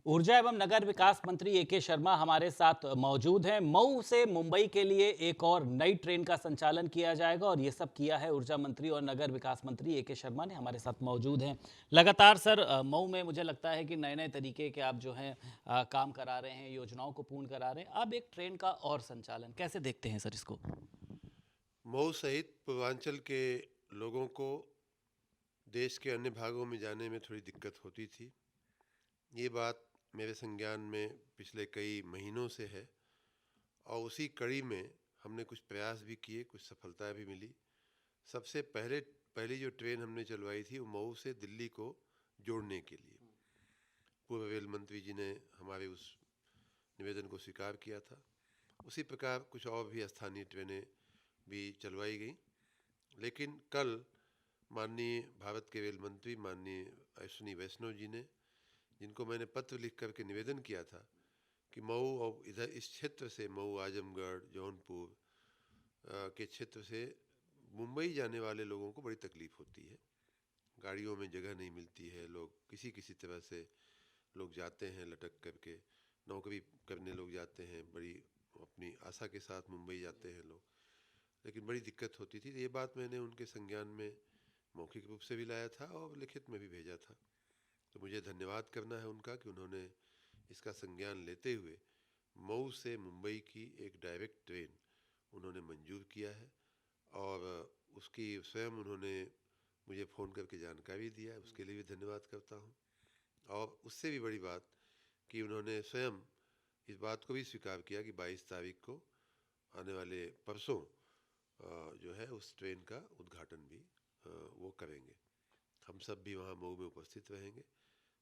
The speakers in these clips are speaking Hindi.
ऊर्जा एवं नगर विकास मंत्री ए के शर्मा हमारे साथ मौजूद हैं। मऊ से मुंबई के लिए एक और नई ट्रेन का संचालन किया जाएगा और ये सब किया है ऊर्जा मंत्री और नगर विकास मंत्री ए के शर्मा ने। हमारे साथ मौजूद हैं लगातार। सर, मऊ में मुझे लगता है कि नए नए तरीके के आप जो हैं काम करा रहे हैं, योजनाओं को पूर्ण करा रहे हैं। अब एक ट्रेन का और संचालन कैसे देखते हैं सर इसको? मऊ सहित पूर्वांचल के लोगों को देश के अन्य भागों में जाने में थोड़ी दिक्कत होती थी। ये बात मेरे संज्ञान में पिछले कई महीनों से है और उसी कड़ी में हमने कुछ प्रयास भी किए, कुछ सफलता भी मिली। सबसे पहली जो ट्रेन हमने चलवाई थी वो मऊ से दिल्ली को जोड़ने के लिए। पूर्व रेल मंत्री जी ने हमारे उस निवेदन को स्वीकार किया था। उसी प्रकार कुछ और भी स्थानीय ट्रेनें भी चलवाई गई। लेकिन कल माननीय भारत के रेल मंत्री माननीय अश्विनी वैष्णव जी ने, जिनको मैंने पत्र लिख करके निवेदन किया था कि मऊ और इधर इस क्षेत्र से मऊ, आजमगढ़, जौनपुर के क्षेत्र से मुंबई जाने वाले लोगों को बड़ी तकलीफ़ होती है। गाड़ियों में जगह नहीं मिलती है, लोग किसी किसी तरह से लोग जाते हैं लटक करके। नौकरी करने लोग जाते हैं, बड़ी अपनी आशा के साथ मुंबई जाते हैं लोग, लेकिन बड़ी दिक्कत होती थी। तो ये बात मैंने उनके संज्ञान में मौखिक रूप से भी लाया था और लिखित में भी भेजा था। तो मुझे धन्यवाद करना है उनका कि उन्होंने इसका संज्ञान लेते हुए मऊ से मुंबई की एक डायरेक्ट ट्रेन उन्होंने मंजूर किया है और उसकी स्वयं उन्होंने मुझे फ़ोन करके जानकारी दिया है। उसके लिए भी धन्यवाद करता हूँ। और उससे भी बड़ी बात कि उन्होंने स्वयं इस बात को भी स्वीकार किया कि 22 तारीख को आने वाले परसों जो है उस ट्रेन का उद्घाटन भी वो करेंगे। हम सब भी वहाँ मऊ में उपस्थित रहेंगे।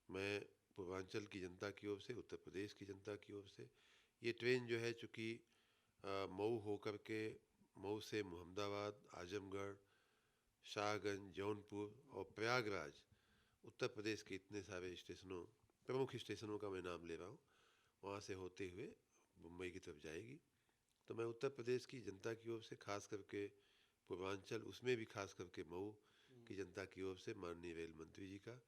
मैं पूर्वांचल की जनता की ओर से, उत्तर प्रदेश की जनता की ओर से, ये ट्रेन जो है चूँकि मऊ होकर के मऊ से मोहम्मदाबाद, आजमगढ़, शाहगंज, जौनपुर और प्रयागराज, उत्तर प्रदेश के इतने सारे स्टेशनों, प्रमुख स्टेशनों का मैं नाम ले रहा हूँ, वहाँ से होते हुए मुंबई की तरफ जाएगी। तो मैं उत्तर प्रदेश की जनता की ओर से, खास करके पूर्वांचल, उसमें भी खास करके मऊ की जनता की ओर से माननीय रेल मंत्री जी का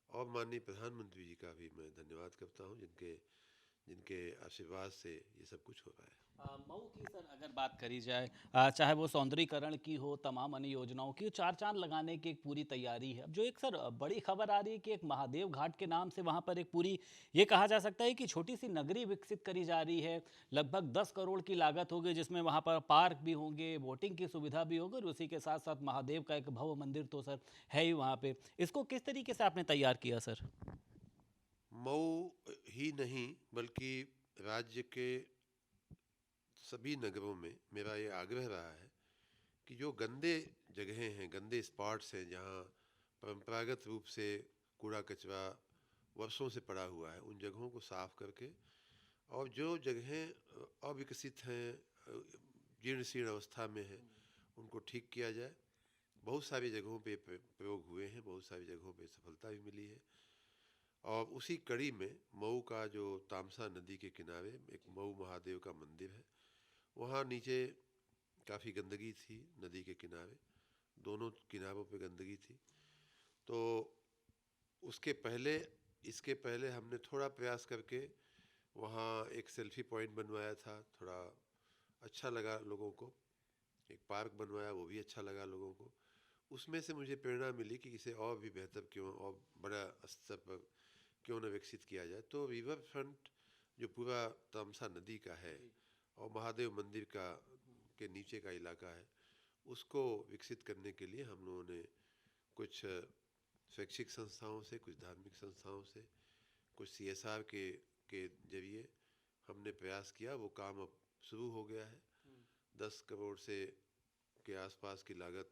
और माननीय प्रधानमंत्री जी का भी मैं धन्यवाद करता हूँ, जिनके जिनके आशीर्वाद से ये सब कुछ हो रहा है। मऊ की सर अगर बात करी जाए, चाहे वो सौंदर्यीकरण की हो, तमाम अन्य योजनाओं की, चार चांद लगाने की एक पूरी तैयारी है। अब जो एक सर बड़ी खबर आ रही है कि एक महादेव घाट के नाम से वहां पर एक पूरी, ये कहा जा सकता है कि छोटी सी नगरी विकसित करी जा रही है। लगभग 10 करोड़ की लागत होगी, जिसमें वहां पर पार्क भी होंगे, बोटिंग की सुविधा भी होगी और उसी के साथ साथ महादेव का एक भव्य मंदिर तो सर है ही वहां पे। इसको किस तरीके से आपने तैयार किया सर? मऊ ही नहीं बल्कि राज्य के सभी नगरों में मेरा ये आग्रह रहा है कि जो गंदे जगहें हैं, गंदे स्पॉट्स हैं, जहाँ परंपरागत रूप से कूड़ा कचरा वर्षों से पड़ा हुआ है, उन जगहों को साफ करके और जो जगहें अविकसित हैं, जीर्ण शीर्ण अवस्था में हैं, उनको ठीक किया जाए। बहुत सारी जगहों पे प्रयोग हुए हैं, बहुत सारी जगहों पे सफलता भी मिली है। और उसी कड़ी में मऊ का जो तामसा नदी के किनारे एक मऊ महादेव का मंदिर है, वहाँ नीचे काफ़ी गंदगी थी। नदी के किनारे दोनों किनारों पे गंदगी थी। तो उसके पहले इसके पहले हमने थोड़ा प्रयास करके वहाँ एक सेल्फी पॉइंट बनवाया था। थोड़ा अच्छा लगा लोगों को। एक पार्क बनवाया, वो भी अच्छा लगा लोगों को। उसमें से मुझे प्रेरणा मिली कि इसे और भी बेहतर क्यों और बड़ा स्तर पर क्यों न विकसित किया जाए। तो रिवर फ्रंट जो पूरा तमसा नदी का है और महादेव मंदिर का के नीचे का इलाका है, उसको विकसित करने के लिए हम लोगों ने कुछ शैक्षिक संस्थाओं से, कुछ धार्मिक संस्थाओं से, कुछ CSR के जरिए हमने प्रयास किया। वो काम अब शुरू हो गया है। 10 करोड़ से के आसपास की लागत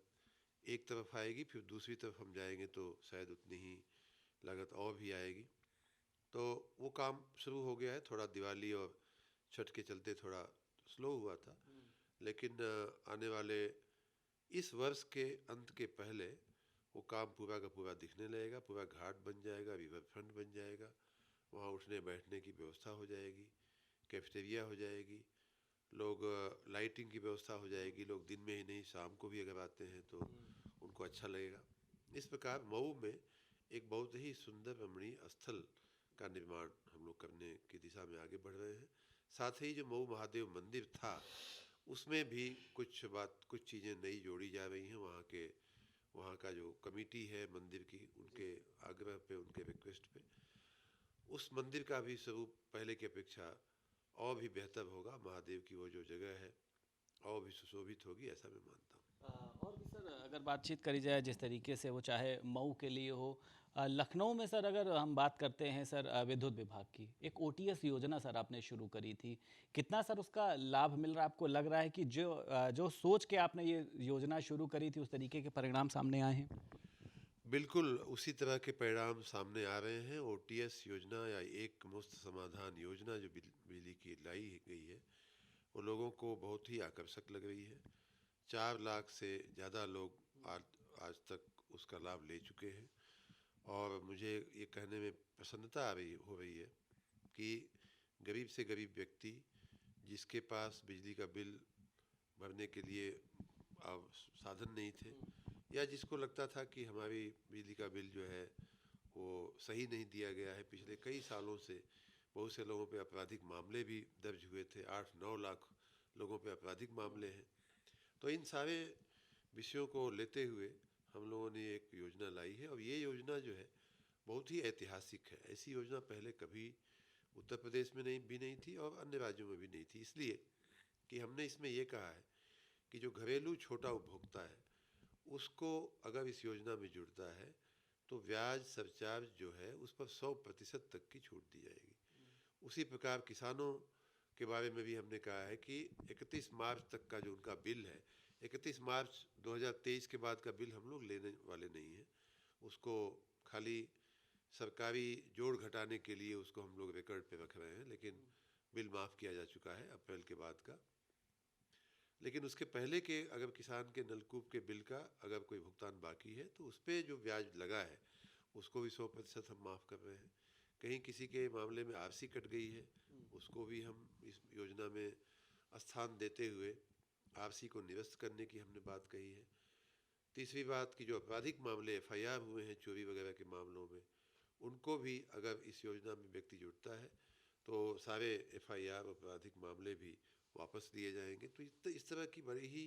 एक तरफ आएगी, फिर दूसरी तरफ हम जाएंगे तो शायद उतनी ही लागत और भी आएगी। तो वो काम शुरू हो गया है। थोड़ा दिवाली और छठ के चलते थोड़ा स्लो हुआ था, लेकिन आने वाले इस वर्ष के अंत के पहले वो काम पूरा का पूरा दिखने लगेगा। पूरा घाट बन जाएगा, रिवर फ्रंट बन जाएगा, वहाँ उठने बैठने की व्यवस्था हो जाएगी, कैफेटेरिया हो जाएगी, लोग लाइटिंग की व्यवस्था हो जाएगी। लोग दिन में ही नहीं, शाम को भी अगर आते हैं तो उनको अच्छा लगेगा। इस प्रकार मऊ में एक बहुत ही सुंदर रमणीय स्थल का निर्माण हम लोग करने की दिशा में आगे बढ़ रहे हैं। साथ ही जो मऊ महादेव मंदिर था उसमें भी कुछ चीज़ें नई जोड़ी जा रही हैं। वहाँ का जो कमेटी है मंदिर की, उनके आग्रह पे, उनके रिक्वेस्ट पे उस मंदिर का भी स्वरूप पहले की अपेक्षा और भी बेहतर होगा। महादेव की वो जो जगह है और भी सुशोभित होगी, ऐसा मैं मानता हूँ। और भी सर अगर बातचीत करी जाए जिस तरीके से वो चाहे मऊ के लिए हो, लखनऊ में सर अगर हम बात करते हैं सर विद्युत विभाग की एक ओटीएस योजना सर आपने शुरू करी थी, कितना सर उसका लाभ मिल रहा है? आपको लग रहा है कि जो सोच के आपने ये योजना शुरू करी थी उस तरीके के परिणाम सामने आए हैं? बिल्कुल उसी तरह के परिणाम सामने आ रहे हैं। ओटीएस योजना या एक मुफ्त समाधान योजना जो बिजली की लाई गई है वो लोगों को बहुत ही आकर्षक लग रही है। 4 लाख से ज़्यादा लोग आज आज तक उसका लाभ ले चुके हैं और मुझे ये कहने में प्रसन्नता हो रही है कि गरीब से गरीब व्यक्ति जिसके पास बिजली का बिल भरने के लिए अब साधन नहीं थे, या जिसको लगता था कि हमारी बिजली का बिल जो है वो सही नहीं दिया गया है, पिछले कई सालों से बहुत से लोगों पे आपराधिक मामले भी दर्ज हुए थे, 8-9 लाख लोगों पे आपराधिक मामले हैं। तो इन सारे विषयों को लेते हुए हम लोगों ने एक योजना लाई है और ये योजना जो है बहुत ही ऐतिहासिक है। ऐसी योजना पहले कभी उत्तर प्रदेश में नहीं थी और अन्य राज्यों में भी नहीं थी, इसलिए कि हमने इसमें ये कहा है कि जो घरेलू छोटा उपभोक्ता है उसको अगर इस योजना में जुड़ता है तो ब्याज सरचार्ज जो है उस पर 100% तक की छूट दी जाएगी। उसी प्रकार किसानों के बारे में भी हमने कहा है कि 31 मार्च तक का जो उनका बिल है, 31 मार्च 2023 के बाद का बिल हम लोग लेने वाले नहीं हैं। उसको खाली सरकारी जोड़ घटाने के लिए उसको हम लोग रिकॉर्ड पे रख रहे हैं, लेकिन बिल माफ़ किया जा चुका है अप्रैल के बाद का। लेकिन उसके पहले के अगर किसान के नलकूप के बिल का अगर कोई भुगतान बाकी है तो उस पर जो ब्याज लगा है उसको भी 100% हम माफ़ कर रहे हैं। कहीं किसी के मामले में आरसी कट गई है, उसको भी हम इस योजना में स्थान देते हुए आरसी को निरस्त करने की हमने बात कही है। तीसरी बात कि जो आपराधिक मामले एफआईआर हुए हैं चोरी वगैरह के मामलों में, उनको भी अगर इस योजना में व्यक्ति जुड़ता है तो सारे एफआईआर आपराधिक मामले भी वापस लिए जाएंगे। तो इस तरह की बड़ी ही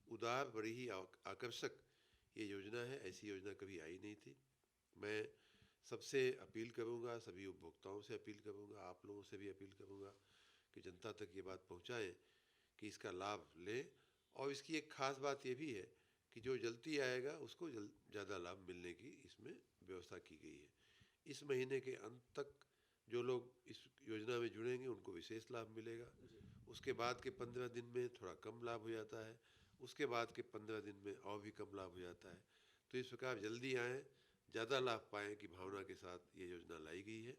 उदार, बड़ी ही आकर्षक ये योजना है। ऐसी योजना कभी आई नहीं थी। मैं सबसे अपील करूंगा, सभी उपभोक्ताओं से अपील करूंगा, आप लोगों से भी अपील करूंगा कि जनता तक ये बात पहुंचाएं कि इसका लाभ लें। और इसकी एक ख़ास बात ये भी है कि जो जल्दी आएगा उसको ज़्यादा लाभ मिलने की इसमें व्यवस्था की गई है। इस महीने के अंत तक जो लोग इस योजना में जुड़ेंगे उनको विशेष लाभ मिलेगा। उसके बाद के 15 दिन में थोड़ा कम लाभ हो जाता है, उसके बाद के 15 दिन में और भी कम लाभ हो जाता है। तो इस प्रकार जल्दी आएँ, ज़्यादा लाभ पाएँ की भावना के साथ ये योजना लाई गई है।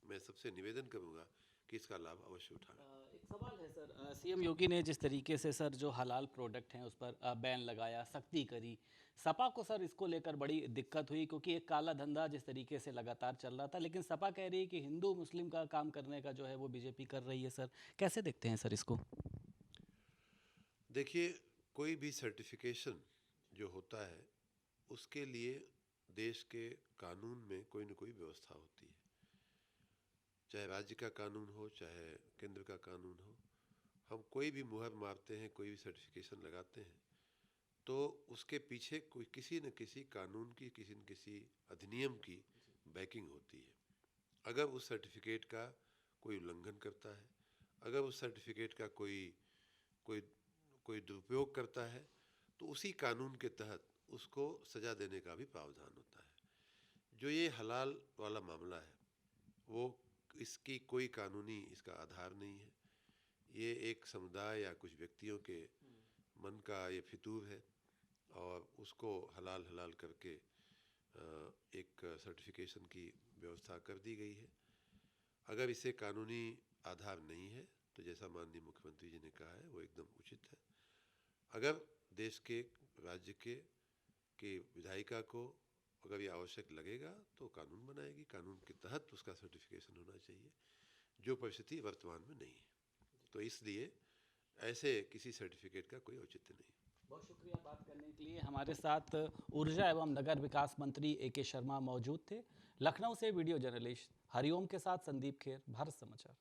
मैं सबसे निवेदन करूँगा कि इसका लाभ अवश्य उठाएं। एक सवाल है सर, सीएम योगी ने जिस तरीके से सर जो हलाल प्रोडक्ट हैं उस पर बैन लगाया, सख्ती करी, सपा को सर इसको लेकर बड़ी दिक्कत हुई क्योंकि एक काला धंधा जिस तरीके से लगातार चल रहा था, लेकिन सपा कह रही है कि हिंदू मुस्लिम का काम करने का जो है वो बीजेपी कर रही है। सर कैसे देखते हैं सर इसको? देखिए, कोई भी सर्टिफिकेशन जो होता है उसके लिए देश के कानून में कोई न कोई व्यवस्था होती है, चाहे राज्य का कानून हो चाहे केंद्र का कानून हो। हम कोई भी मुहर मारते हैं, कोई भी सर्टिफिकेशन लगाते हैं तो उसके पीछे कोई किसी न किसी कानून की, किसी न किसी अधिनियम की बैकिंग होती है। अगर उस सर्टिफिकेट का कोई उल्लंघन करता है, अगर उस सर्टिफिकेट का कोई कोई कोई दुरुपयोग करता है तो उसी कानून के तहत उसको सज़ा देने का भी प्रावधान होता है। जो ये हलाल वाला मामला है वो इसकी कोई कानूनी इसका आधार नहीं है। ये एक समुदाय या कुछ व्यक्तियों के मन का ये फितूर है और उसको हलाल हलाल करके एक सर्टिफिकेशन की व्यवस्था कर दी गई है। अगर इसे कानूनी आधार नहीं है तो जैसा माननीय मुख्यमंत्री जी ने कहा है वो एकदम उचित है। अगर देश के, राज्य के विधायिका को अगर ये आवश्यक लगेगा तो कानून बनाएगी, कानून के तहत उसका सर्टिफिकेशन होना चाहिए, जो परिस्थिति वर्तमान में नहीं है। तो इसलिए ऐसे किसी सर्टिफिकेट का कोई औचित्य नहीं। बहुत शुक्रिया बात करने के लिए। हमारे साथ ऊर्जा एवं नगर विकास मंत्री AK शर्मा मौजूद थे। लखनऊ से वीडियो जर्नलिस्ट हरिओम के साथ संदीप खेर, भारत समाचार।